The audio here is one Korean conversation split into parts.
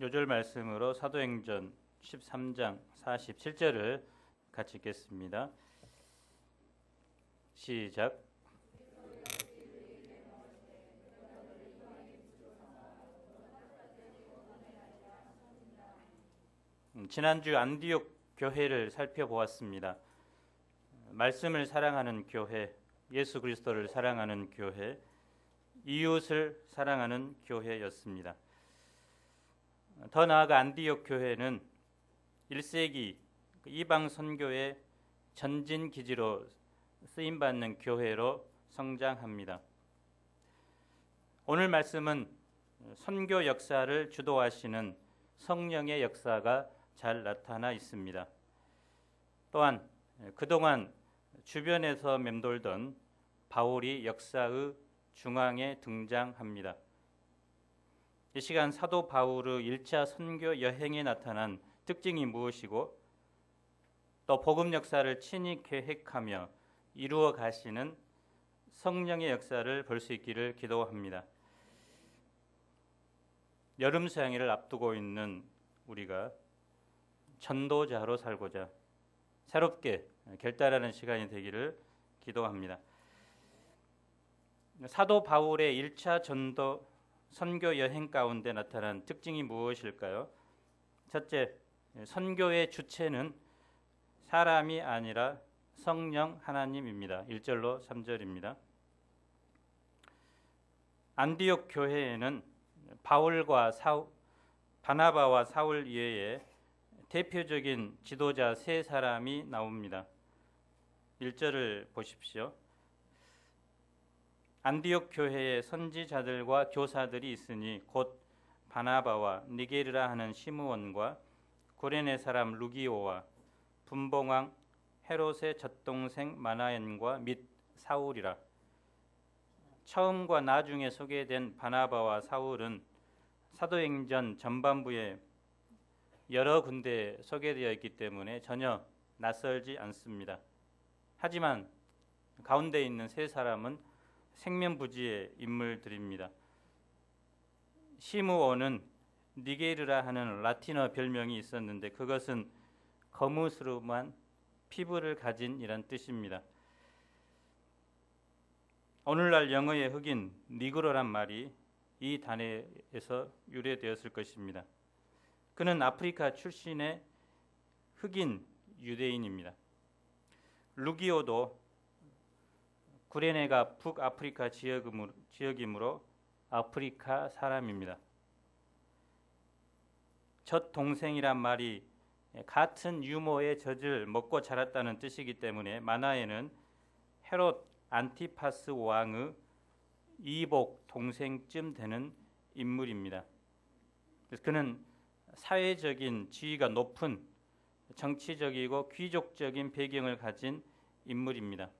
요절 말씀으로 사도행전 13장 47절을 같이 읽겠습니다. 시작. 지난주 안디옥 교회를 살펴보았습니다. 말씀을 사랑하는 교회, 예수 그리스도를 사랑하는 교회, 이웃을 사랑하는 교회였습니다. 더 나아가 안디옥 교회는 1세기 이방 선교의 전진 기지로 쓰임받는 교회로 성장합니다. 오늘 말씀은 선교 역사를 주도하시는 성령의 역사가 잘 나타나 있습니다. 또한 그동안 주변에서 맴돌던 바울이 역사의 중앙에 등장합니다. 이 시간 사도 바울의 1차 선교 여행에 나타난 특징이 무엇이고 또 복음 역사를 친히 계획하며 이루어 가시는 성령의 역사를 볼 수 있기를 기도합니다. 여름 수양회를 앞두고 있는 우리가 전도자로 살고자 새롭게 결단하는 시간이 되기를 기도합니다. 사도 바울의 1차 전도 선교 여행 가운데 나타난 특징이 무엇일까요? 첫째, 선교의 주체는 사람이 아니라 성령 하나님입니다. 1절로 3절입니다. 안디옥 교회에는 바나바와 사울 이외에 대표적인 지도자 세 사람이 나옵니다. 1절을 보십시오. 안디옥 교회에 선지자들과 교사들이 있으니 곧 바나바와 니게르라 하는 시므온과 구레네 사람 루기오와 분봉왕 헤롯의 젖동생 마나엔과 및 사울이라. 처음과 나중에 소개된 바나바와 사울은 사도행전 전반부에 여러 군데 소개되어 있기 때문에 전혀 낯설지 않습니다. 하지만 가운데 있는 세 사람은 생면부지의 인물들입니다. 시므온은 니게르라 하는 라틴어 별명이 있었는데 그것은 거무스름한 피부를 가진 이란 뜻입니다. 오늘날 영어의 흑인 니그로란 말이 이 단어에서 유래되었을 것입니다. 그는 아프리카 출신의 흑인 유대인입니다. 루기오도 구레네가 북아프리카 지역이므로 아프리카 사람입니다. 젖 동생이란 말이 같은 유모의 젖을 먹고 자랐다는 뜻이기 때문에 마나에는 헤롯 안티파스 왕의 이복 동생쯤 되는 인물입니다. 그래서 그는 사회적인 지위가 높은 정치적이고 귀족적인 배경을 가진 인물입니다.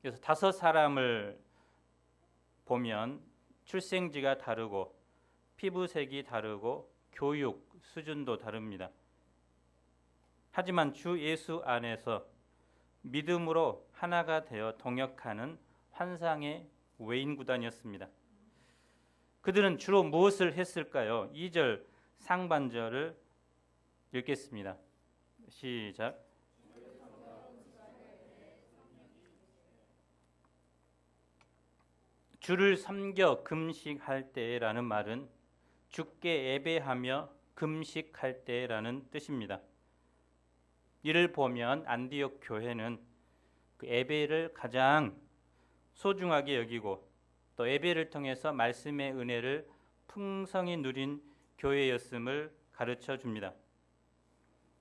그래서 5사람을 보면 출생지가 다르고 피부색이 다르고 교육 수준도 다릅니다. 하지만 주 예수 안에서 믿음으로 하나가 되어 동역하는 환상의 외인 구단이었습니다. 그들은 주로 무엇을 했을까요? 2절 상반절을 읽겠습니다. 시작. 주를 섬겨 금식할 때라는 말은 주께 예배하며 금식할 때라는 뜻입니다. 이를 보면 안디옥 교회는 그 예배를 가장 소중하게 여기고 또 예배를 통해서 말씀의 은혜를 풍성히 누린 교회였음을 가르쳐 줍니다.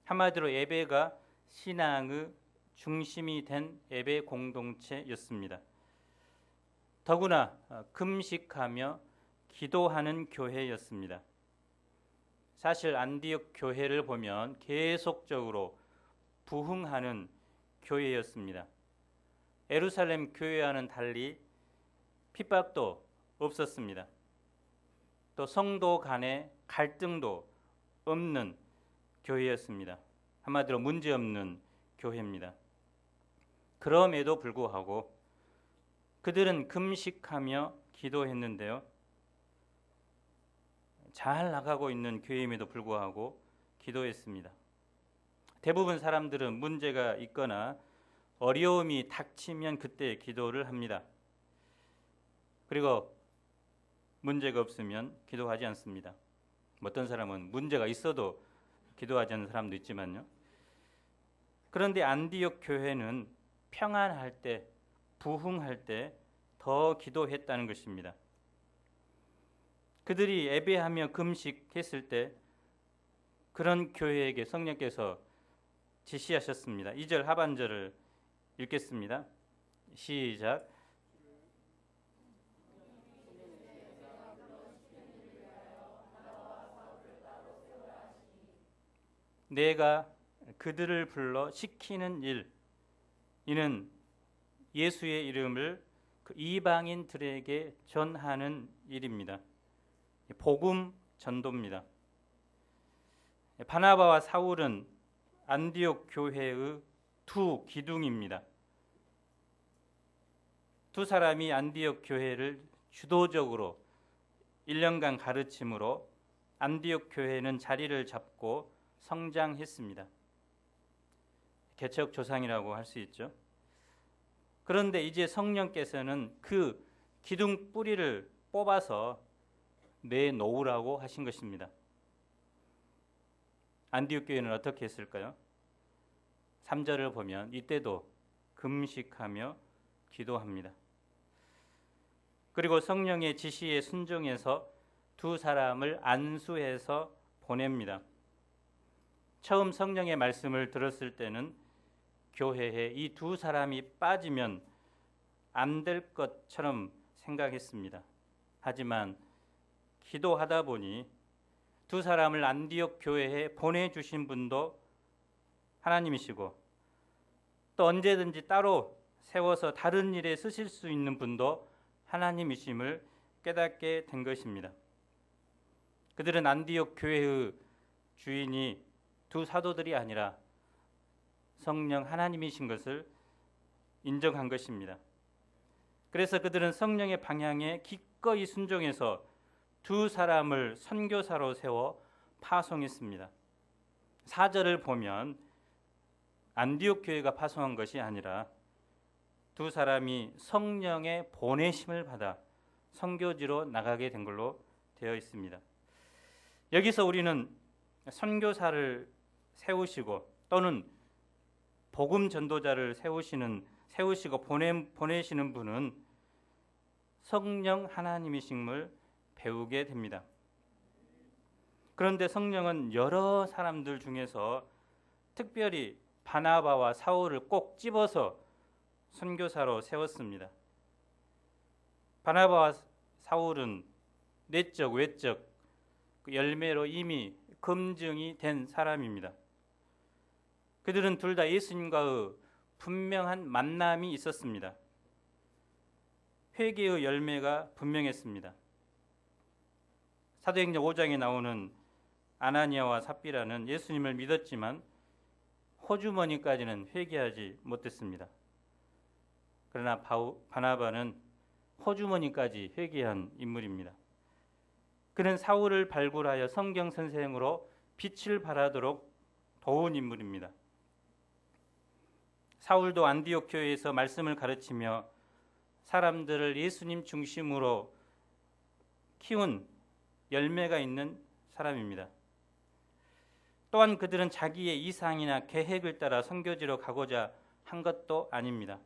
한마디로 예배가 신앙의 중심이 된 예배 공동체였습니다. 더구나 금식하며 기도하는 교회였습니다. 사실 안디옥 교회를 보면 계속적으로 부흥하는 교회였습니다. 예루살렘 교회와는 달리 핍박도 없었습니다. 또 성도 간의 갈등도 없는 교회였습니다. 한마디로 문제없는 교회입니다. 그럼에도 불구하고 그들은 금식하며 기도했는데요. 잘 나가고 있는 교회임에도 불구하고 기도했습니다. 대부분 사람들은 문제가 있거나 어려움이 닥치면 그때 기도를 합니다. 그리고 문제가 없으면 기도하지 않습니다. 어떤 사람은 문제가 있어도 기도하지 않는 사람도 있지만요. 그런데 안디옥 교회는 평안할 때, 부흥할 때 더 기도했다는 것입니다. 그들이 예배하며 금식했을 때 그런 교회에게 성령께서 지시하셨습니다. 2절 하반절을 읽겠습니다. 시작. 내가 그들을 불러 시키는 일, 이는 예수의 이름을 그 이방인들에게 전하는 일입니다. 복음 전도입니다. 바나바와 사울은 안디옥 교회의 두 기둥입니다. 두 사람이 안디옥 교회를 주도적으로 1년간 가르침으로 안디옥 교회는 자리를 잡고 성장했습니다. 개척 조상이라고 할 수 있죠. 그런데 이제 성령께서는 그 기둥 뿌리를 뽑아서 내놓으라고 하신 것입니다. 안디옥 교회는 어떻게 했을까요? 3절을 보면 이때도 금식하며 기도합니다. 그리고 성령의 지시에 순종해서 두 사람을 안수해서 보냅니다. 처음 성령의 말씀을 들었을 때는 교회에 이 두 사람이 빠지면 안 될 것처럼 생각했습니다. 하지만 기도하다 보니 두 사람을 안디옥 교회에 보내주신 분도 하나님이시고 또 언제든지 따로 세워서 다른 일에 쓰실 수 있는 분도 하나님이심을 깨닫게 된 것입니다. 그들은 안디옥 교회의 주인이 두 사도들이 아니라 성령 하나님이신 것을 인정한 것입니다. 그래서 그들은 성령의 방향에 기꺼이 순종해서 두 사람을 선교사로 세워 파송했습니다. 4절을 보면 안디옥 교회가 파송한 것이 아니라 두 사람이 성령의 보내심을 받아 선교지로 나가게 된 걸로 되어 있습니다. 여기서 우리는 선교사를 세우시고 또는 복음 전도자를 세우시고 보내시는 분은 성령 하나님이심을 배우게 됩니다. 그런데 성령은 여러 사람들 중에서 특별히 바나바와 사울을 꼭 집어서 선교사로 세웠습니다. 바나바와 사울은 내적, 외적 열매로 이미 검증이 된 사람입니다. 그들은 둘 다 예수님과의 분명한 만남이 있었습니다. 회개의 열매가 분명했습니다. 사도행전 5장에 나오는 아나니아와 삽비라는 예수님을 믿었지만 호주머니까지는 회개하지 못했습니다. 그러나 바나바는 호주머니까지 회개한 인물입니다. 그는 사울을 발굴하여 성경 선생으로 빛을 발하도록 도운 인물입니다. 사울도 안디옥 교회에서 말씀을 가르치며 사람들을 예수님 중심으로 키운 열매가 있는 사람입니다. 또한 그들은 자기의 이상이나 계획을 따라 선교지로 가고자 한 것도 아닙니다.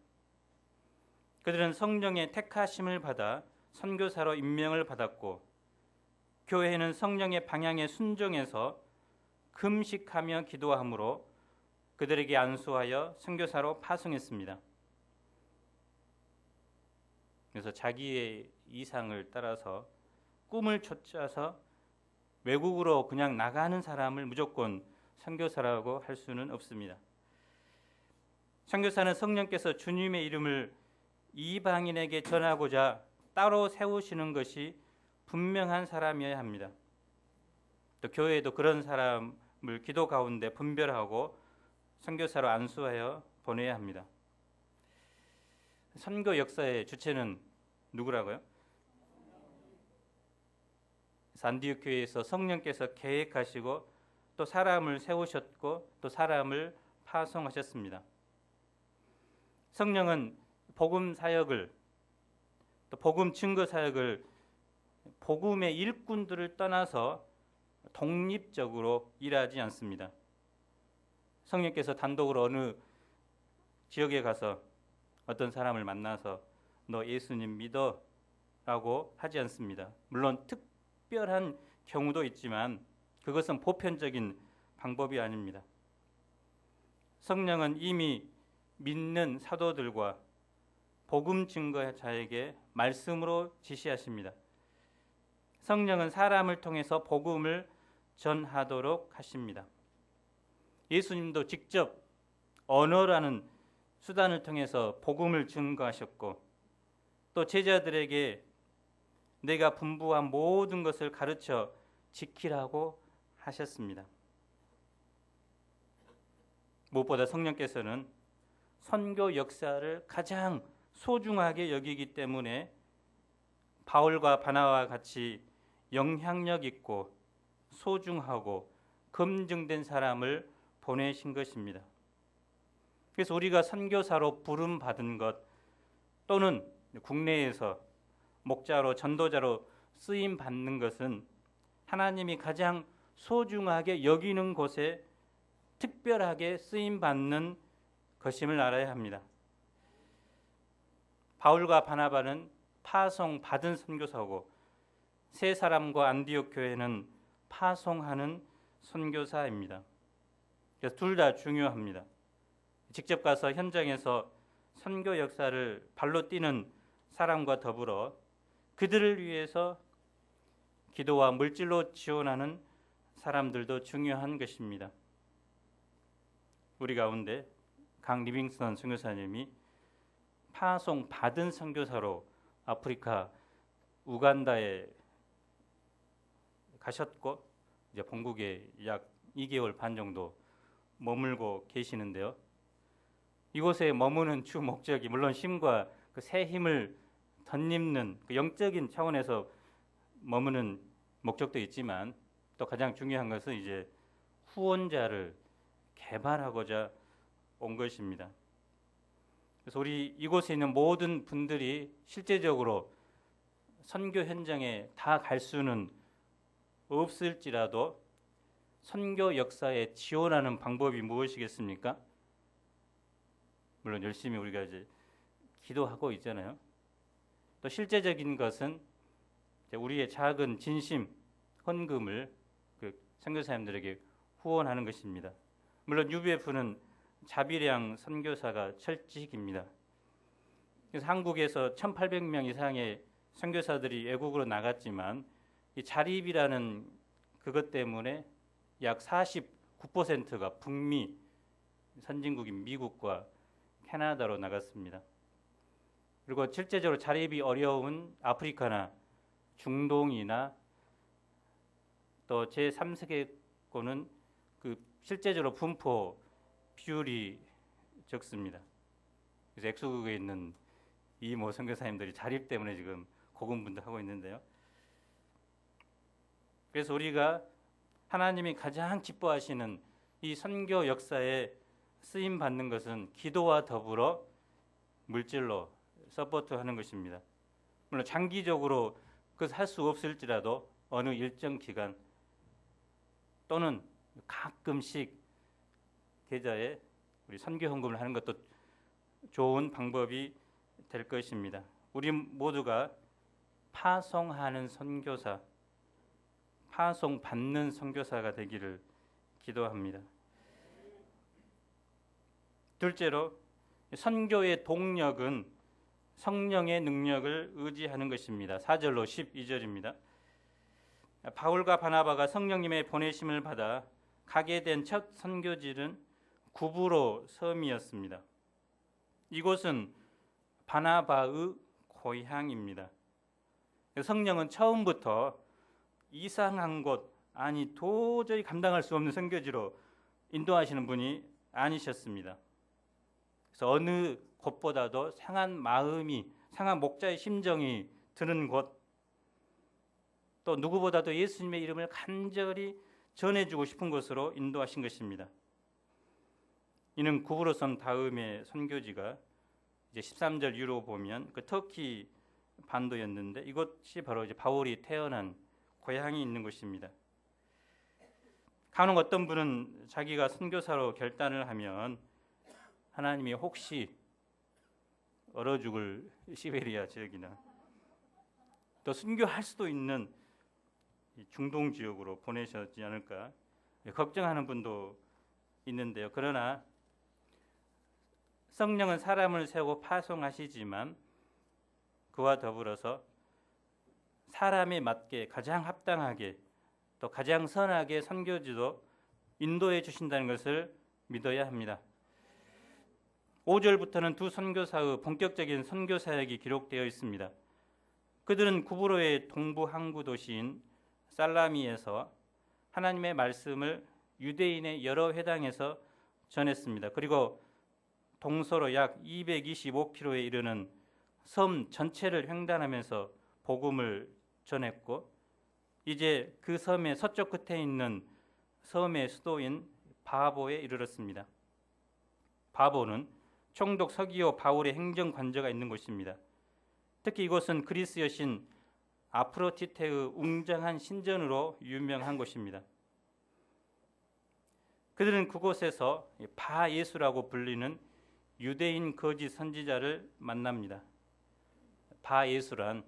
그들은 성령의 택하심을 받아 선교사로 임명을 받았고 교회는 성령의 방향에 순종해서 금식하며 기도함으로 그들에게 안수하여 선교사로 파송했습니다. 그래서 자기의 이상을 따라서 꿈을 쫓아서 외국으로 그냥 나가는 사람을 무조건 선교사라고 할 수는 없습니다. 선교사는 성령께서 주님의 이름을 이방인에게 전하고자 따로 세우시는 것이 분명한 사람이어야 합니다. 또 교회에도 그런 사람을 기도 가운데 분별하고 선교사로 안수하여 보내야 합니다. 선교 역사의 주체는 누구라고요? 안디옥 교회에서 성령께서 계획하시고 또 사람을 세우셨고 또 사람을 파송하셨습니다. 성령은 복음 사역을 또 복음 증거 사역을 복음의 일꾼들을 떠나서 독립적으로 일하지 않습니다. 성령께서 단독으로 어느 지역에 가서 어떤 사람을 만나서 너 예수님 믿어 라고 하지 않습니다. 물론 특별한 경우도 있지만 그것은 보편적인 방법이 아닙니다. 성령은 이미 믿는 사도들과 복음 증거자에게 말씀으로 지시하십니다. 성령은 사람을 통해서 복음을 전하도록 하십니다. 예수님도 직접 언어라는 수단을 통해서 복음을 증거하셨고 또 제자들에게 내가 분부한 모든 것을 가르쳐 지키라고 하셨습니다. 무엇보다 성령께서는 선교 역사를 가장 소중하게 여기기 때문에 바울과 바나바와 같이 영향력 있고 소중하고 검증된 사람을 보내신 것입니다. 그래서 우리가 선교사로 부름받은 것 또는 국내에서 목자로 전도자로 쓰임 받는 것은 하나님이 가장 소중하게 여기는 곳에 특별하게 쓰임 받는 것임을 알아야 합니다. 바울과 바나바는 파송받은 선교사고 세 사람과 안디옥 교회는 파송하는 선교사입니다. 그래서 둘 다 중요합니다. 직접 가서 현장에서 선교 역사를 발로 뛰는 사람과 더불어 그들을 위해서 기도와 물질로 지원하는 사람들도 중요한 것입니다. 우리 가운데 강 리빙스턴 선교사님이 파송 받은 선교사로 아프리카 우간다에 가셨고 이제 본국에 약 2개월 반 정도 머물고 계시는데요. 이곳에 머무는 주 목적이 물론 힘과 그 새 힘을 덧입는 그 영적인 차원에서 머무는 목적도 있지만 또 가장 중요한 것은 이제 후원자를 개발하고자 온 것입니다. 그래서 우리 이곳에 있는 모든 분들이 실제적으로 선교 현장에 다 갈 수는 없을지라도 선교 역사에 지원하는 방법이 무엇이겠습니까? 물론 열심히 우리가 이제 기도하고 있잖아요. 또 실제적인 것은 우리의 작은 진심, 헌금을 그 선교사님들에게 후원하는 것입니다. 물론 UBF는 자비량 선교사가 철칙입니다. 그래서 한국에서 1,800명 이상의 선교사들이 외국으로 나갔지만 이 자립이라는 그것 때문에 약 49%가 북미 선진국인 미국과 캐나다로 나갔습니다. 그리고 실제적으로 자립이 어려운 아프리카나 중동이나 또 제3세계권은 그 실제적으로 분포 비율이 적습니다. 그래서 엑소국에 있는 이모 선교사님들이 자립 때문에 지금 고군분투하고 있는데요. 그래서 우리가 하나님이 가장 기뻐하시는 이 선교 역사에 쓰임 받는 것은 기도와 더불어 물질로 서포트하는 것입니다. 물론 장기적으로 그것을 할 수 없을지라도 어느 일정 기간 또는 가끔씩 계좌에 우리 선교 헌금을 하는 것도 좋은 방법이 될 것입니다. 우리 모두가 파송하는 선교사, 파송받는 선교사가 되기를 기도합니다. 둘째로 선교의 동력은 성령의 능력을 의지하는 것입니다. 4절로 12절입니다. 바울과 바나바가 성령님의 보내심을 받아 가게 된 첫 선교지는 구브로 섬이었습니다. 이곳은 바나바의 고향입니다. 성령은 처음부터 이상한 곳, 아니 도저히 감당할 수 없는 선교지로 인도하시는 분이 아니셨습니다. 그래서 어느 곳보다도 상한 마음이, 상한 목자의 심정이 드는 곳, 또 누구보다도 예수님의 이름을 간절히 전해주고 싶은 것으로 인도하신 것입니다. 이는 구브로선 다음의 선교지가 이제 13절 이후로 보면 그 터키 반도였는데 이것이 바로 이제 바울이 태어난 고향이 있는 곳입니다. 간혹 어떤 분은 자기가 선교사로 결단을 하면 하나님이 혹시 얼어 죽을 시베리아 지역이나 또 순교할 수도 있는 중동 지역으로 보내셨지 않을까 걱정하는 분도 있는데요. 그러나 성령은 사람을 세우고 파송하시지만 그와 더불어서 사람에 맞게 가장 합당하게 또 가장 선하게 선교지도 인도해 주신다는 것을 믿어야 합니다. 5절부터는 두 선교사의 본격적인 선교 사역이 기록되어 있습니다. 그들은 구브로의 동부 항구 도시인 살라미에서 하나님의 말씀을 유대인의 여러 회당에서 전했습니다. 그리고 동서로 약 225km에 이르는 섬 전체를 횡단하면서 복음을 전했고 이제 그 섬의 서쪽 끝에 있는 섬의 수도인 바보에 이르렀습니다. 바보는 총독 서기오 바울의 행정 관저가 있는 곳입니다. 특히 이곳은 그리스 여신 아프로디테의 웅장한 신전으로 유명한 곳입니다. 그들은 그곳에서 바 예수라고 불리는 유대인 거짓 선지자를 만납니다. 바 예수란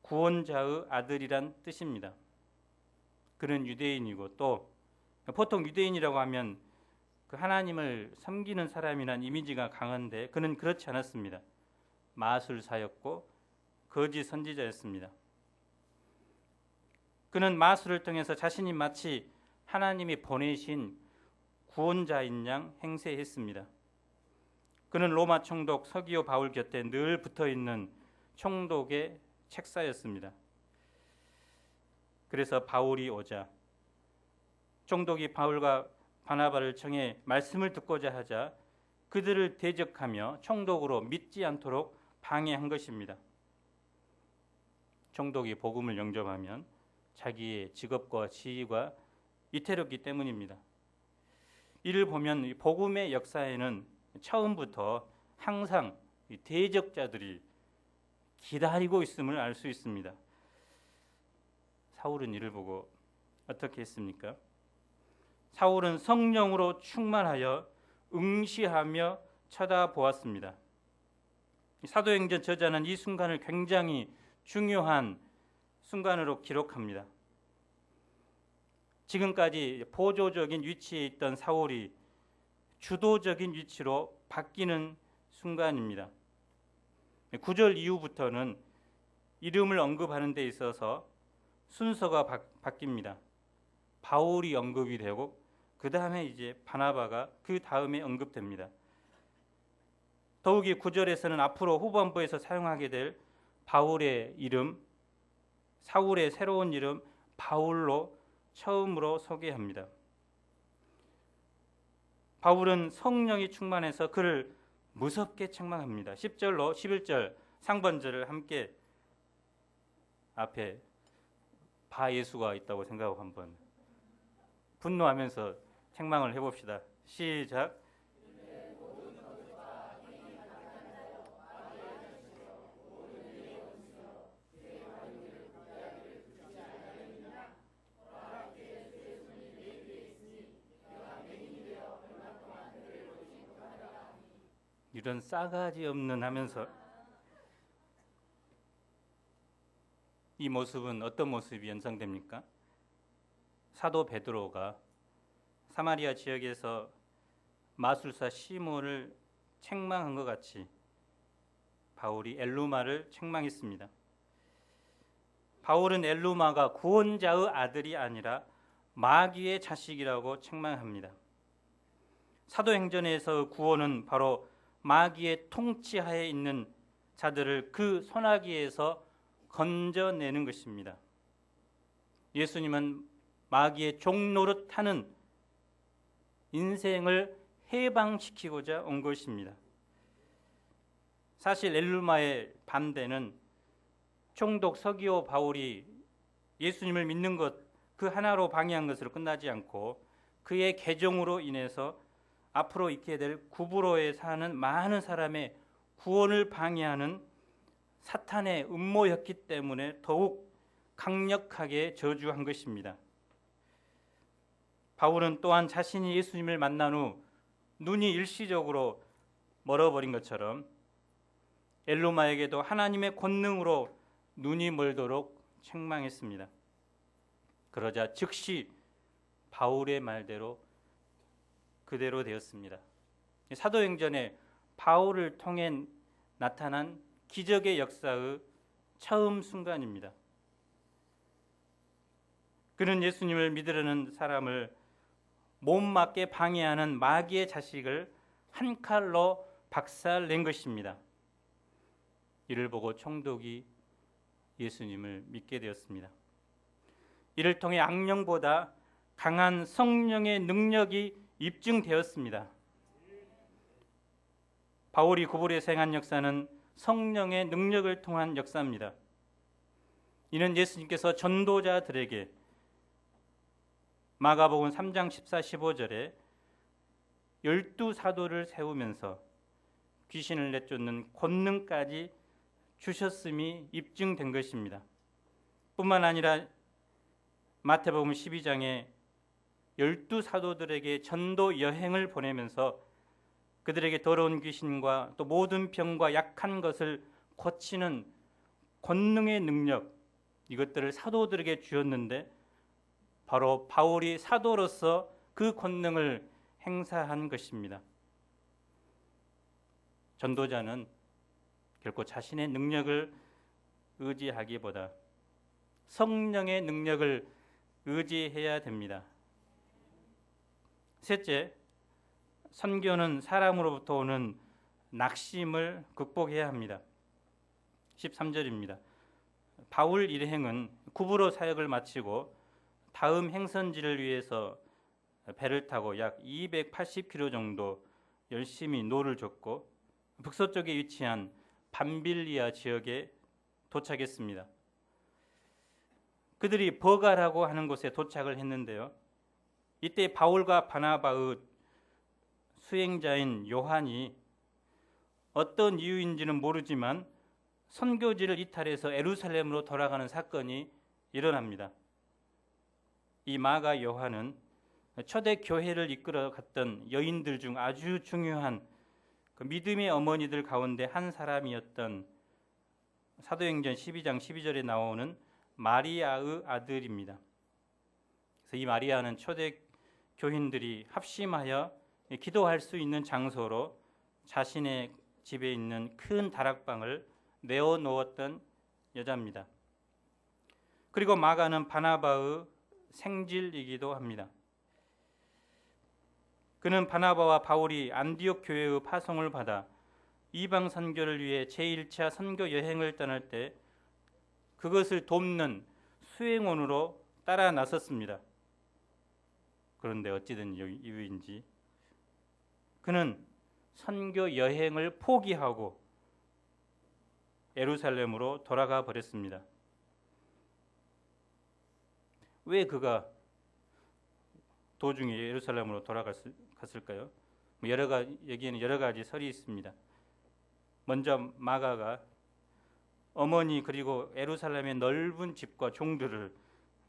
구원자의 아들이란 뜻입니다. 그는 유대인이고 또 보통 유대인이라고 하면 그 하나님을 섬기는 사람이란 이미지가 강한데 그는 그렇지 않았습니다. 마술사였고 거짓 선지자였습니다. 그는 마술을 통해서 자신이 마치 하나님이 보내신 구원자인 양 행세했습니다. 그는 로마 총독 서기오 바울 곁에 늘 붙어있는 총독의 책사였습니다. 그래서 바울이 오자 총독이 바울과 바나바를 청해 말씀을 듣고자 하자 그들을 대적하며 총독으로 믿지 않도록 방해한 것입니다. 총독이 복음을 영접하면 자기의 직업과 지위가 위태롭기 때문입니다. 이를 보면 복음의 역사에는 처음부터 항상 대적자들이 기다리고 있음을 알 수 있습니다. 사울은 이를 보고 어떻게 했습니까? 사울은 성령으로 충만하여 응시하며 쳐다보았습니다. 사도행전 저자는 이 순간을 굉장히 중요한 순간으로 기록합니다. 지금까지 보조적인 위치에 있던 사울이 주도적인 위치로 바뀌는 순간입니다. 9절 이후부터는 이름을 언급하는 데 있어서 순서가 바뀝니다. 바울이 언급이 되고 그 다음에 이제 바나바가 그 다음에 언급됩니다. 더욱이 9절에서는 앞으로 후반부에서 사용하게 될 바울의 이름, 사울의 새로운 이름 바울로 처음으로 소개합니다. 바울은 성령이 충만해서 그를 무섭게 책망합니다. 10절로 11절 상반절을 함께 앞에 바 예수가 있다고 생각하고 한번 분노하면서 책망을 해봅시다. 시작. 이런 싸가지 없는 하면서 이 모습은 어떤 모습이 연상됩니까? 사도 베드로가 사마리아 지역에서 마술사 시몬을 책망한 것 같이 바울이 엘루마를 책망했습니다. 바울은 엘루마가 구원자의 아들이 아니라 마귀의 자식이라고 책망합니다. 사도행전에서 구원은 바로 마귀의 통치하에 있는 자들을 그 소나기에서 건져내는 것입니다. 예수님은 마귀의 종노릇하는 인생을 해방시키고자 온 것입니다. 사실 엘루마의 반대는 총독 서기오 바울이 예수님을 믿는 것 그 하나로 방해한 것으로 끝나지 않고 그의 계종으로 인해서 앞으로 있게 될 구브로에 사는 많은 사람의 구원을 방해하는 사탄의 음모였기 때문에 더욱 강력하게 저주한 것입니다. 바울은 또한 자신이 예수님을 만난 후 눈이 일시적으로 멀어버린 것처럼 엘루마에게도 하나님의 권능으로 눈이 멀도록 책망했습니다. 그러자 즉시 바울의 말대로 그대로 되었습니다. 사도행전에 바울을 통해 나타난 기적의 역사의 처음 순간입니다. 그는 예수님을 믿으려는 사람을 못 맞게 방해하는 마귀의 자식을 한 칼로 박살낸 것입니다. 이를 보고 총독이 예수님을 믿게 되었습니다. 이를 통해 악령보다 강한 성령의 능력이 입증되었습니다. 바울이 구브로에서 행한 역사는 성령의 능력을 통한 역사입니다. 이는 예수님께서 전도자들에게 마가복음 3장 14, 15절에 12사도를 세우면서 귀신을 내쫓는 권능까지 주셨음이 입증된 것입니다. 뿐만 아니라 마태복음 12장에 12사도들에게 전도 여행을 보내면서 그들에게 더러운 귀신과 또 모든 병과 약한 것을 고치는 권능의 능력, 이것들을 사도들에게 주었는데 바로 바울이 사도로서 그 권능을 행사한 것입니다. 전도자는 결코 자신의 능력을 의지하기보다 성령의 능력을 의지해야 됩니다. 셋째, 선교는 사람으로부터 오는 낙심을 극복해야 합니다. 13절입니다. 바울 일행은 구브로 사역을 마치고 다음 행선지를 위해서 배를 타고 약 280km 정도 열심히 노를 젓고 북서쪽에 위치한 밤빌리아 지역에 도착했습니다. 그들이 버가라고 하는 곳에 도착을 했는데요. 이때 바울과 바나바의 수행자인 요한이 어떤 이유인지는 모르지만 선교지를 이탈해서 예루살렘으로 돌아가는 사건이 일어납니다. 이 마가 요한은 초대 교회를 이끌어 갔던 여인들 중 아주 중요한 그 믿음의 어머니들 가운데 한 사람이었던 사도행전 12장 12절에 나오는 마리아의 아들입니다. 그래서 이 마리아는 초대 교인들이 합심하여 기도할 수 있는 장소로 자신의 집에 있는 큰 다락방을 내어놓았던 여자입니다. 그리고 마가는 바나바의 생질이기도 합니다. 그는 바나바와 바울이 안디옥 교회의 파송을 받아 이방 선교를 위해 제1차 선교 여행을 떠날 때 그것을 돕는 수행원으로 따라 나섰습니다. 그런데 어찌된 이유인지 그는 선교 여행을 포기하고 예루살렘으로 돌아가 버렸습니다. 왜 그가 도중에 예루살렘으로 돌아갔을까요? 여기에는 여러 가지 설이 있습니다. 먼저 마가가 어머니 그리고 예루살렘의 넓은 집과 종들을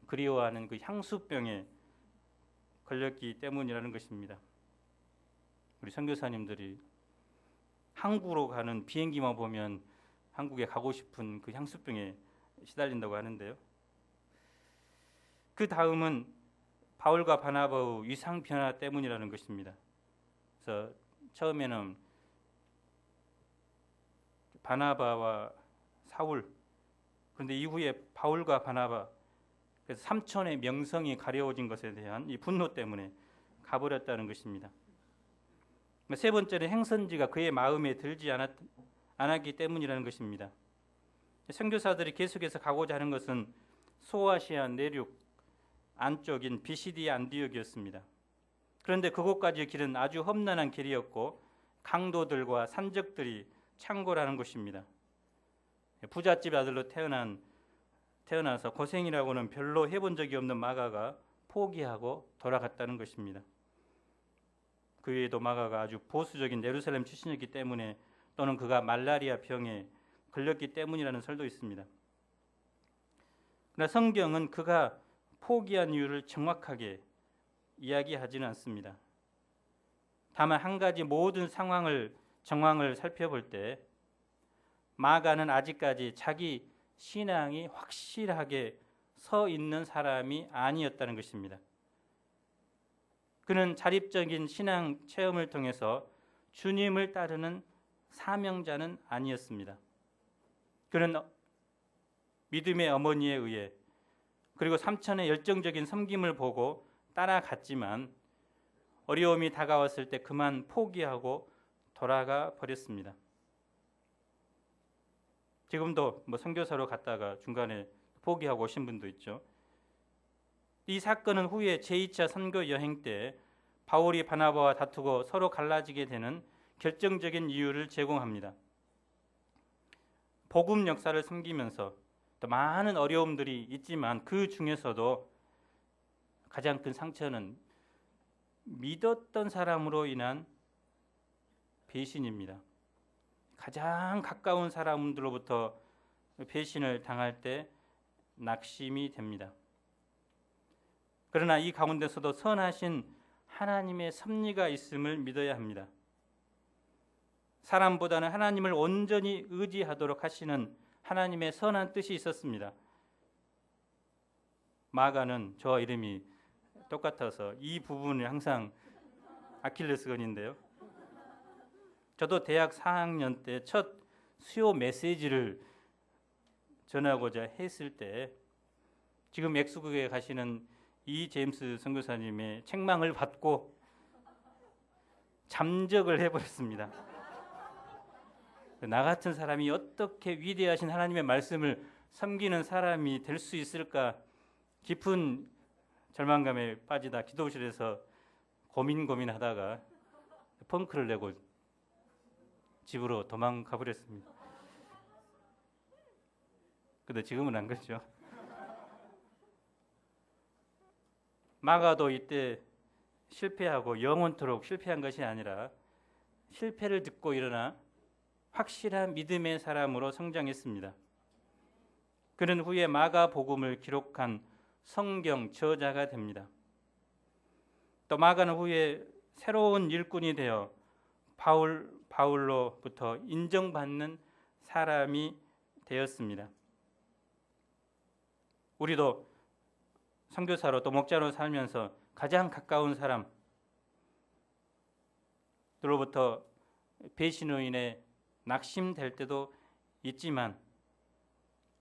그리워하는 그 향수병에 걸렸기 때문이라는 것입니다. 우리 선교사님들이 한국으로 가는 비행기만 보면 한국에 가고 싶은 그 향수병에 시달린다고 하는데요. 그 다음은 바울과 바나바의 위상 변화 때문이라는 것입니다. 그래서 처음에는 바나바와 사울, 그런데 이후에 바울과 바나바, 그래서 삼촌의 명성이 가려워진 것에 대한 이 분노 때문에 가버렸다는 것입니다. 세 번째는 행선지가 그의 마음에 들지 않았기 때문이라는 것입니다. 선교사들이 계속해서 가고자 하는 것은 소아시아 내륙 안쪽인 비시디 안디옥이었습니다. 그런데 그곳까지의 길은 아주 험난한 길이었고 강도들과 산적들이 창궐하는 곳입니다. 부잣집 아들로 태어난 태어나서 고생이라고는 별로 해본 적이 없는 마가가 포기하고 돌아갔다는 것입니다. 그 외에도 마가가 아주 보수적인 예루살렘 출신이었기 때문에 또는 그가 말라리아 병에 걸렸기 때문이라는 설도 있습니다. 그러나 성경은 그가 포기한 이유를 정확하게 이야기하지는 않습니다. 다만 한 가지 모든 정황을 살펴볼 때 마가는 아직까지 자기 신앙이 확실하게 서 있는 사람이 아니었다는 것입니다. 그는 자립적인 신앙 체험을 통해서 주님을 따르는 사명자는 아니었습니다. 그는 믿음의 어머니에 의해 그리고 삼천의 열정적인 섬김을 보고 따라갔지만 어려움이 다가왔을 때 그만 포기하고 돌아가 버렸습니다. 지금도 선교사로 갔다가 중간에 포기하고 오신 분도 있죠. 이 사건은 후에 제2차 선교 여행 때 바울이 바나바와 다투고 서로 갈라지게 되는 결정적인 이유를 제공합니다. 복음 역사를 섬기면서 또 많은 어려움들이 있지만 그 중에서도 가장 큰 상처는 믿었던 사람으로 인한 배신입니다. 가장 가까운 사람들로부터 배신을 당할 때 낙심이 됩니다. 그러나 이 가운데서도 선하신 하나님의 섭리가 있음을 믿어야 합니다. 사람보다는 하나님을 온전히 의지하도록 하시는 하나님의 선한 뜻이 있었습니다. 마가는 저와 이름이 똑같아서 이 부분이 항상 아킬레스건인데요. 저도 대학 4학년 때 첫 수요 메시지를 전하고자 했을 때 지금 엑스국에 가시는 이 제임스 선교사님의 책망을 받고 잠적을 해버렸습니다. 나 같은 사람이 어떻게 위대하신 하나님의 말씀을 섬기는 사람이 될 수 있을까 깊은 절망감에 빠지다 기도실에서 고민하다가 펑크를 내고 집으로 도망가 버렸습니다. 근데 지금은 안 그렇죠. 마가도 이때 실패하고 영원토록 실패한 것이 아니라 실패를 듣고 일어나 확실한 믿음의 사람으로 성장했습니다. 그는 후에 마가복음을 기록한 성경 저자가 됩니다. 또 마가는 후에 새로운 일꾼이 되어 바울로부터 인정받는 사람이 되었습니다. 우리도 선교사로 또 목자로 살면서 가장 가까운 사람들로부터 배신으로 인해 낙심될 때도 있지만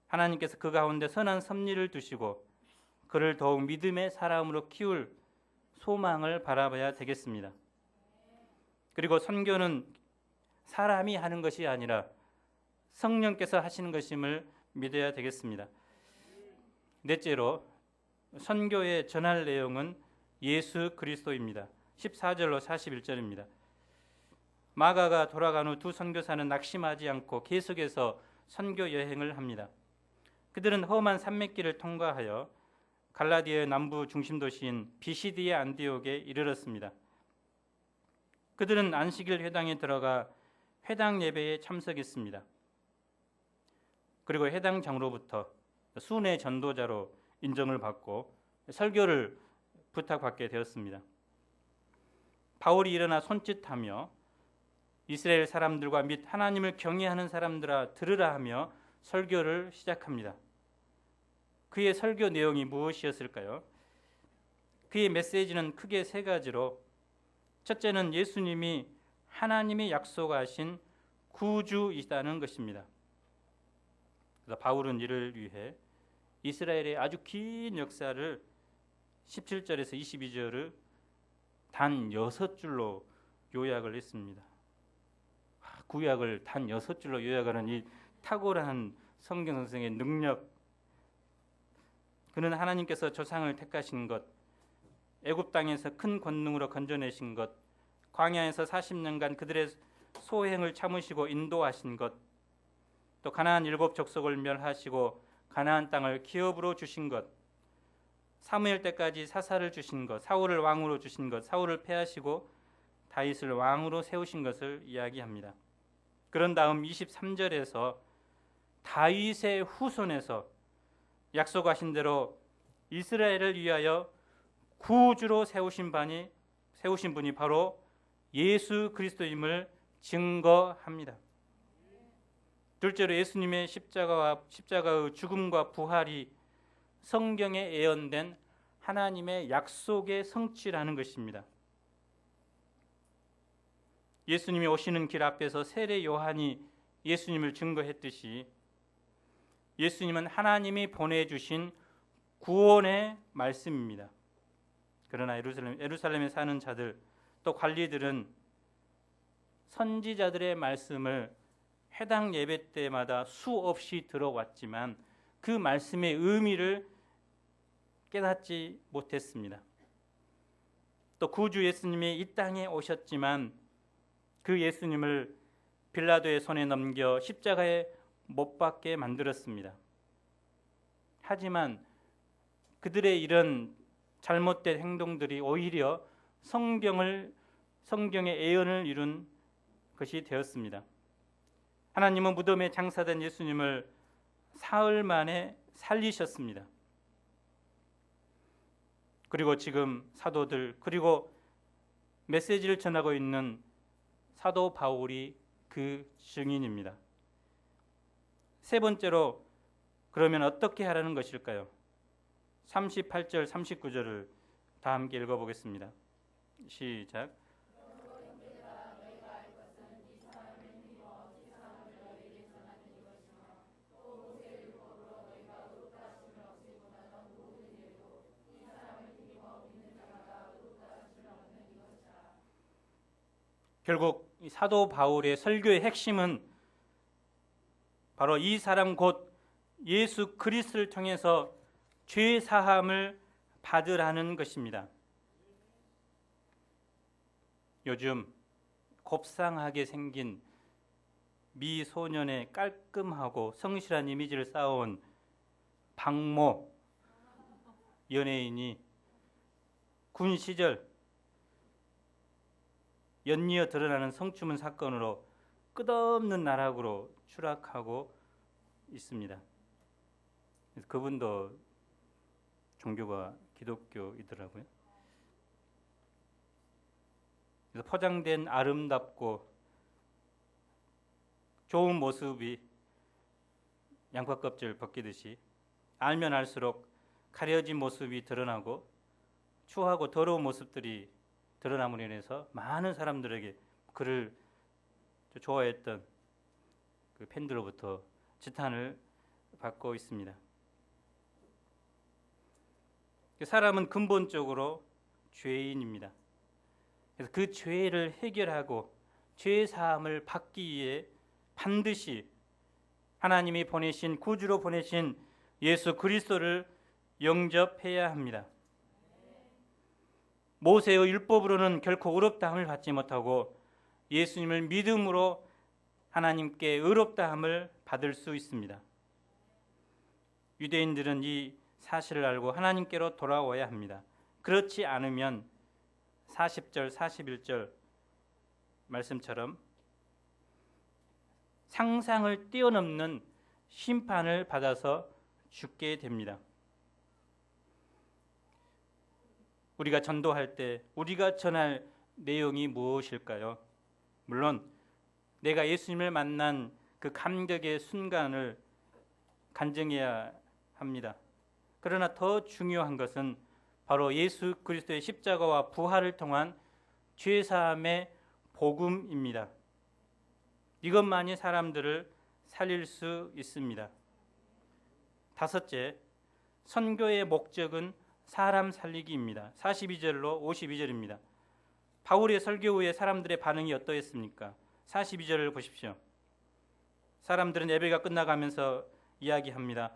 하나님께서 그 가운데 선한 섭리를 두시고 그를 더욱 믿음의 사람으로 키울 소망을 바라봐야 되겠습니다. 그리고 선교는 사람이 하는 것이 아니라 성령께서 하시는 것임을 믿어야 되겠습니다. 넷째로 선교의 전할 내용은 예수 그리스도입니다. 14절로 41절입니다. 마가가 돌아간 후 두 선교사는 낙심하지 않고 계속해서 선교 여행을 합니다. 그들은 험한 산맥길을 통과하여 갈라디아의 남부 중심 도시인 비시디의 안디옥에 이르렀습니다. 그들은 안식일 회당에 들어가 회당 예배에 참석했습니다. 그리고 회당 장로부터 순회 전도자로 인정을 받고 설교를 부탁받게 되었습니다. 바울이 일어나 손짓하며 이스라엘 사람들과 및 하나님을 경외하는 사람들아 들으라 하며 설교를 시작합니다. 그의 설교 내용이 무엇이었을까요? 그의 메시지는 크게 세 가지로, 첫째는 예수님이 하나님이 약속하신 구주이시다는 것입니다. 그래서 바울은 이를 위해 이스라엘의 아주 긴 역사를 17절에서 22절을 단 6줄로 요약을 했습니다. 구약을 단 6줄로 요약하는 이 탁월한 성경 선생의 능력, 그는 하나님께서 조상을 택하신 것, 애굽 땅에서 큰 권능으로 건져내신 것, 광야에서 40년간 그들의 소행을 참으시고 인도하신 것, 또 가나안 7 족속을 멸하시고 가나안 땅을 기업으로 주신 것, 사무엘 때까지 사사를 주신 것, 사울을 왕으로 주신 것, 사울을 패하시고 다윗을 왕으로 세우신 것을 이야기합니다. 그런 다음 23절에서 다윗의 후손에서 약속하신 대로 이스라엘을 위하여 구주로 세우신 분이 바로 예수 그리스도임을 증거합니다. 둘째로 예수님의 십자가의 죽음과 부활이 성경에 예언된 하나님의 약속의 성취라는 것입니다. 예수님이 오시는 길 앞에서 세례 요한이 예수님을 증거했듯이 예수님은 하나님이 보내주신 구원의 말씀입니다. 그러나 예루살렘에 사는 자들 또 관리들은 선지자들의 말씀을 해당 예배 때마다 수없이 들어왔지만 그 말씀의 의미를 깨닫지 못했습니다. 또 구주 예수님이 이 땅에 오셨지만 그 예수님을 빌라도의 손에 넘겨 십자가에 못 박게 만들었습니다. 하지만 그들의 이런 잘못된 행동들이 오히려 성경의 예언을 이룬 것이 되었습니다. 하나님은 무덤에 장사된 예수님을 사흘 만에 살리셨습니다. 그리고 지금 사도들 그리고 메시지를 전하고 있는 사도 바울이 그 증인입니다. 세 번째로 그러면 어떻게 하라는 것일까요? 38절 39절을 다 함께 읽어보겠습니다. 시작. 결국 사도 바울의 설교의 핵심은 바로 이 사람 곧 예수 그리스도를 통해서 죄 사함을 받으라는 것입니다. 요즘 곱상하게 생긴 미소년의 깔끔하고 성실한 이미지를 쌓아온 박모 연예인이 군 시절 연이어 드러나는 성추문 사건으로 끝없는 나락으로 추락하고 있습니다. 그분도 종교가 기독교이더라고요. 그래서 포장된 아름답고 좋은 모습이 양파 껍질 벗기듯이 알면 알수록 가려진 모습이 드러나고 추하고 더러운 모습들이 드러남으로 인해서 많은 사람들에게 그를 좋아했던 그 팬들로부터 지탄을 받고 있습니다. 사람은 근본적으로 죄인입니다. 그래서 그 죄를 해결하고 죄 사함을 받기 위해 반드시 하나님이 보내신 구주로 보내신 예수 그리스도를 영접해야 합니다. 모세의 율법으로는 결코 의롭다함을 받지 못하고 예수님을 믿음으로 하나님께 의롭다함을 받을 수 있습니다. 유대인들은 이 사실을 알고 하나님께로 돌아와야 합니다. 그렇지 않으면 40절, 41절 말씀처럼 상상을 뛰어넘는 심판을 받아서 죽게 됩니다. 우리가 전도할 때 우리가 전할 내용이 무엇일까요? 물론 내가 예수님을 만난 그 감격의 순간을 간증해야 합니다. 그러나 더 중요한 것은 바로 예수 그리스도의 십자가와 부활을 통한 죄사함의 복음입니다. 이것만이 사람들을 살릴 수 있습니다. 다섯째, 선교의 목적은 사람 살리기입니다. 42절로 52절입니다. 바울의 설교 후에 사람들의 반응이 어떠했습니까? 42절을 보십시오. 사람들은 예배가 끝나가면서 이야기합니다.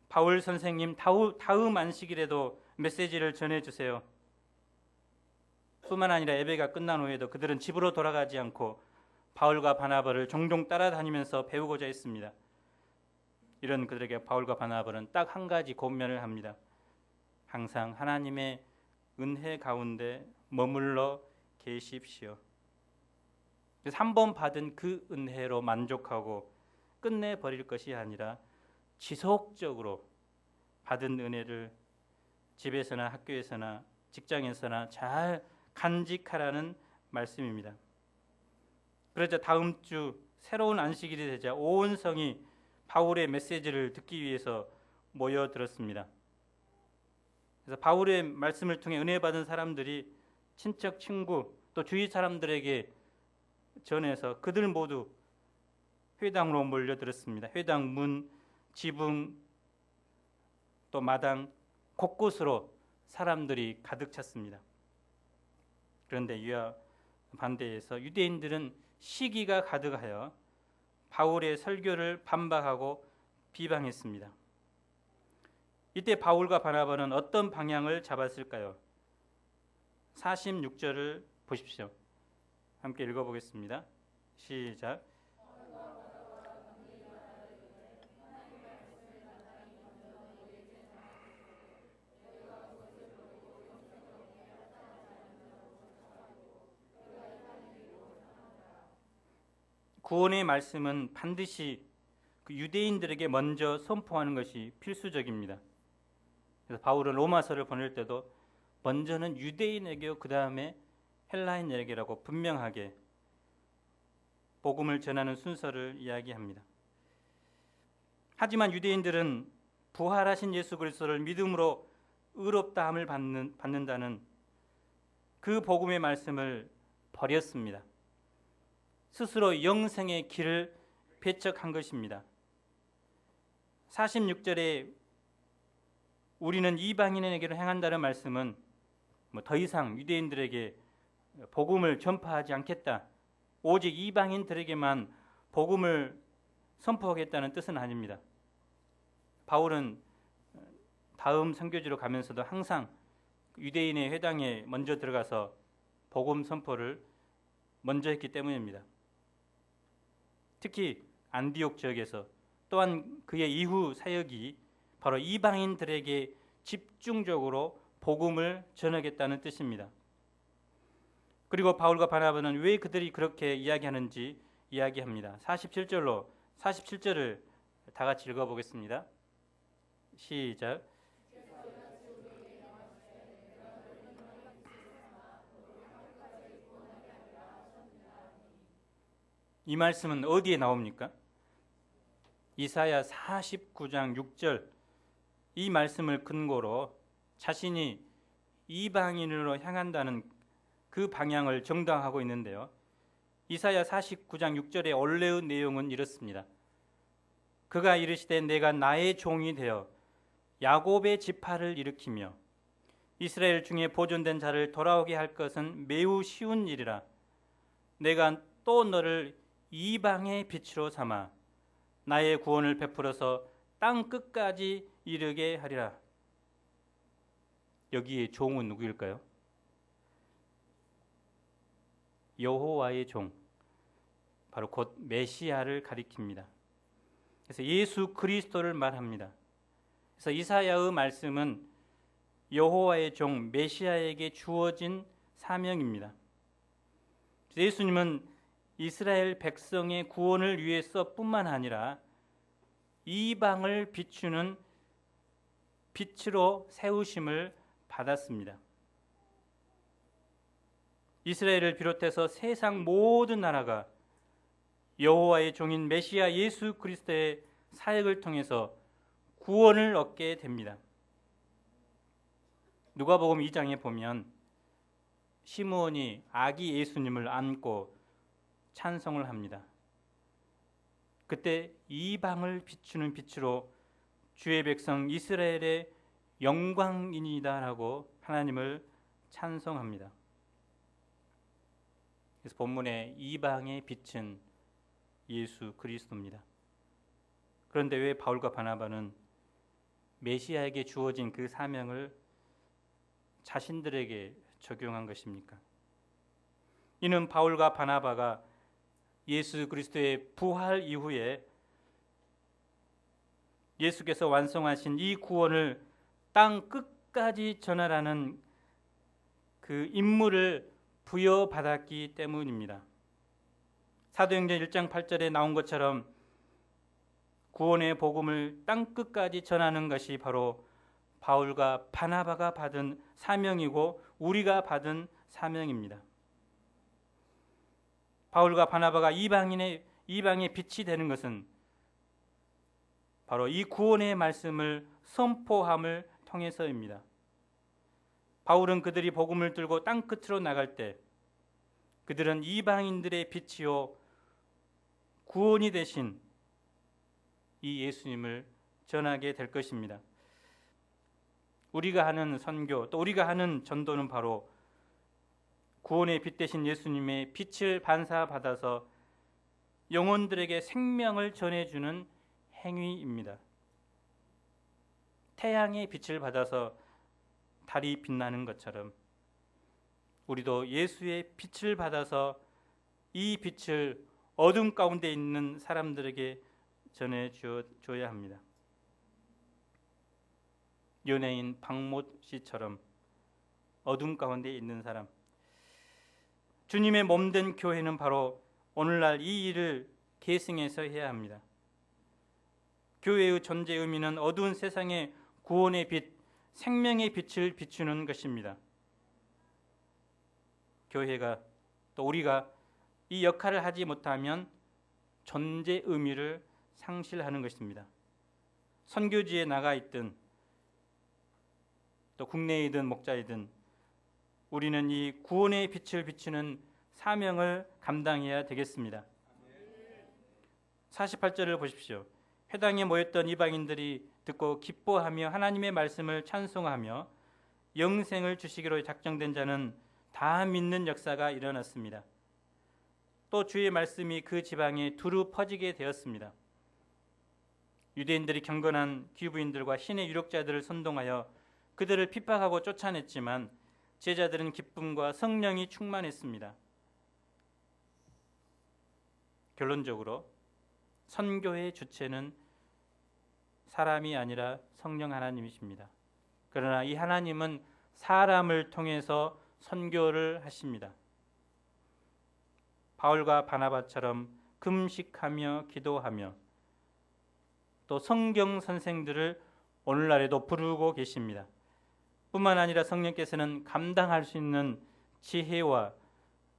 바울 선생님, 다음 안식일에도 메시지를 전해주세요. 뿐만 아니라 예배가 끝난 후에도 그들은 집으로 돌아가지 않고 바울과 바나바를 종종 따라다니면서 배우고자 했습니다. 이런 그들에게 바울과 바나바는 딱 한 가지 권면을 합니다. 항상 하나님의 은혜 가운데 머물러 계십시오. 그래서 한 번 받은 그 은혜로 만족하고 끝내버릴 것이 아니라 지속적으로 받은 은혜를 집에서나 학교에서나 직장에서나 잘 간직하라는 말씀입니다. 그러자 다음 주 새로운 안식일이 되자 온 성이 바울의 메시지를 듣기 위해서 모여들었습니다. 그래서 바울의 말씀을 통해 은혜 받은 사람들이 친척, 친구 또 주위 사람들에게 전해서 그들 모두 회당으로 몰려들었습니다. 회당 문, 지붕 또 마당 곳곳으로 사람들이 가득 찼습니다. 그런데 이와 반대해서 유대인들은 시기가 가득하여 바울의 설교를 반박하고 비방했습니다. 이때 바울과 바나바는 어떤 방향을 잡았을까요? 46절을 보십시오. 함께 읽어보겠습니다. 시작. 구원의 말씀은 반드시 그 유대인들에게 먼저 선포하는 것이 필수적입니다. 그래서 바울은 로마서를 보낼 때도 먼저는 유대인에게 그 다음에 헬라인에게라고 분명하게 복음을 전하는 순서를 이야기합니다. 하지만 유대인들은 부활하신 예수 그리스도를 믿음으로 의롭다함을 받는다는 그 복음의 말씀을 버렸습니다. 스스로 영생의 길을 배척한 것입니다. 46절에 우리는 이방인에게로 행한다는 말씀은 더 이상 유대인들에게 복음을 전파하지 않겠다, 오직 이방인들에게만 복음을 선포하겠다는 뜻은 아닙니다. 바울은 다음 선교지로 가면서도 항상 유대인의 회당에 먼저 들어가서 복음 선포를 먼저 했기 때문입니다. 특히 안디옥 지역에서 또한 그의 이후 사역이 바로 이방인들에게 집중적으로 복음을 전하겠다는 뜻입니다. 그리고 바울과 바나바는 왜 그들이 그렇게 이야기하는지 이야기합니다. 47절을 다 같이 읽어보겠습니다. 시작. 이 말씀은 어디에 나옵니까? 이사야 49장 6절 이 말씀을 근거로 자신이 이방인으로 향한다는 그 방향을 정당하고 있는데요. 이사야 49장 6절의 원래의 내용은 이렇습니다. 그가 이르시되 내가 나의 종이 되어 야곱의 지파를 일으키며 이스라엘 중에 보존된 자를 돌아오게 할 것은 매우 쉬운 일이라. 내가 또 너를 이방의 빛으로 삼아 나의 구원을 베풀어서 땅 끝까지 이르게 하리라. 여기에 종은 누구일까요? 여호와의 종, 바로 곧 메시아를 가리킵니다. 그래서 예수 그리스도를 말합니다. 그래서 이사야의 말씀은 여호와의 종 메시아에게 주어진 사명입니다. 예수님은 이스라엘 백성의 구원을 위해서뿐만 아니라 이방을 비추는 빛으로 세우심을 받았습니다. 이스라엘을 비롯해서 세상 모든 나라가 여호와의 종인 메시아 예수 그리스도의 사역을 통해서 구원을 얻게 됩니다. 누가복음 2장에 보면 시므온이 아기 예수님을 안고 찬송을 합니다. 그때 이방을 비추는 빛으로 주의 백성 이스라엘의 영광이니다라고 하나님을 찬송합니다. 그래서 본문의 이방의 빛은 예수 그리스도입니다. 그런데 왜 바울과 바나바는 메시아에게 주어진 그 사명을 자신들에게 적용한 것입니까? 이는 바울과 바나바가 예수 그리스도의 부활 이후에 예수께서 완성하신 이 구원을 땅 끝까지 전하라는 그 임무를 부여받았기 때문입니다. 사도행전 1장 8절에 나온 것처럼 구원의 복음을 땅 끝까지 전하는 것이 바로 바울과 바나바가 받은 사명이고 우리가 받은 사명입니다. 바울과 바나바가 이방의 빛이 되는 것은 바로 이 구원의 말씀을 선포함을 통해서입니다. 바울은 그들이 복음을 들고 땅 끝으로 나갈 때 그들은 이방인들의 빛이요 구원이 되신 이 예수님을 전하게 될 것입니다. 우리가 하는 선교, 또 우리가 하는 전도는 바로 구원의 빛 되신 예수님의 빛을 반사받아서 영혼들에게 생명을 전해주는 행위입니다. 태양의 빛을 받아서 달이 빛나는 것처럼 우리도 예수의 빛을 받아서 이 빛을 어둠 가운데 있는 사람들에게 전해줘야 합니다. 연예인 박모 씨처럼 어둠 가운데 있는 사람, 주님의 몸된 교회는 바로 오늘날 이 일을 계승해서 해야 합니다. 교회의 존재 의미는 어두운 세상에 구원의 빛, 생명의 빛을 비추는 것입니다. 교회가 또 우리가 이 역할을 하지 못하면 존재 의미를 상실하는 것입니다. 선교지에 나가 있든 또 국내이든 목자이든 우리는 이 구원의 빛을 비추는 사명을 감당해야 되겠습니다. 48절을 보십시오. 회당에 모였던 이방인들이 듣고 기뻐하며 하나님의 말씀을 찬송하며 영생을 주시기로 작정된 자는 다 믿는 역사가 일어났습니다. 또 주의 말씀이 그 지방에 두루 퍼지게 되었습니다. 유대인들이 경건한 귀부인들과 신의 유력자들을 선동하여 그들을 핍박하고 쫓아냈지만 제자들은 기쁨과 성령이 충만했습니다. 결론적으로 선교의 주체는 사람이 아니라 성령 하나님이십니다. 그러나 이 하나님은 사람을 통해서 선교를 하십니다. 바울과 바나바처럼 금식하며 기도하며 또 성경 선생들을 오늘날에도 부르고 계십니다. 뿐만 아니라 성령께서는 감당할 수 있는 지혜와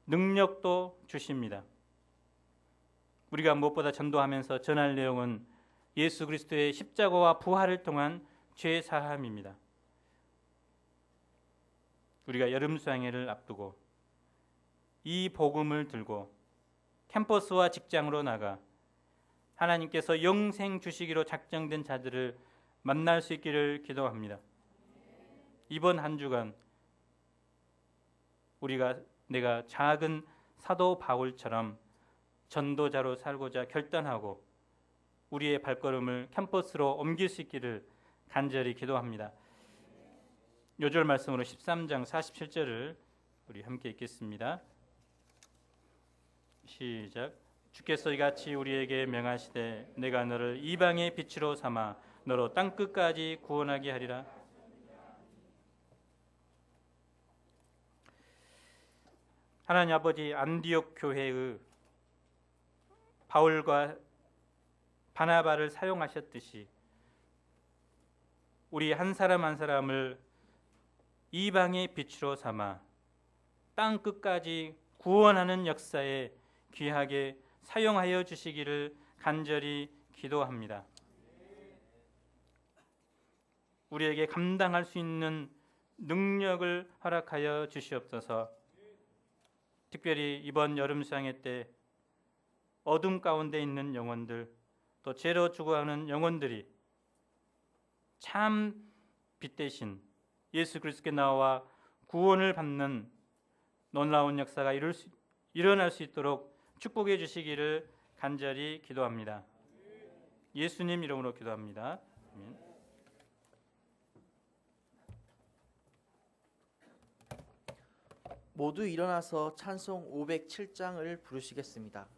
능력도 주십니다. 우리가 무엇보다 전도하면서 전할 내용은 예수 그리스도의 십자가와 부활을 통한 죄 사함입니다. 우리가 여름 수양회를 앞두고 이 복음을 들고 캠퍼스와 직장으로 나가 하나님께서 영생 주시기로 작정된 자들을 만날 수 있기를 기도합니다. 이번 한 주간 내가 작은 사도 바울처럼 전도자로 살고자 결단하고 우리의 발걸음을 캠퍼스로 옮길 수 있기를 간절히 기도합니다. 요절 말씀으로 13장 47절을 우리 함께 읽겠습니다. 시작. 주께서 이같이 우리에게 명하시되 내가 너를 이방의 빛으로 삼아 너로 땅 끝까지 구원하게 하리라. 하나님 아버지, 안디옥 교회의 바울과 바나바를 사용하셨듯이 우리 한 사람 한 사람을 이방의 빛으로 삼아 땅 끝까지 구원하는 역사에 귀하게 사용하여 주시기를 간절히 기도합니다. 우리에게 감당할 수 있는 능력을 허락하여 주시옵소서. 특별히 이번 여름 수양회 때 어둠 가운데 있는 영혼들, 또 죄로 죽어가는 영혼들이 참 빛 대신 예수 그리스도께 나와 구원을 받는 놀라운 역사가 일어날 수 있도록 축복해 주시기를 간절히 기도합니다. 예수님 이름으로 기도합니다. 아멘. 모두 일어나서 찬송 507장을 부르시겠습니다.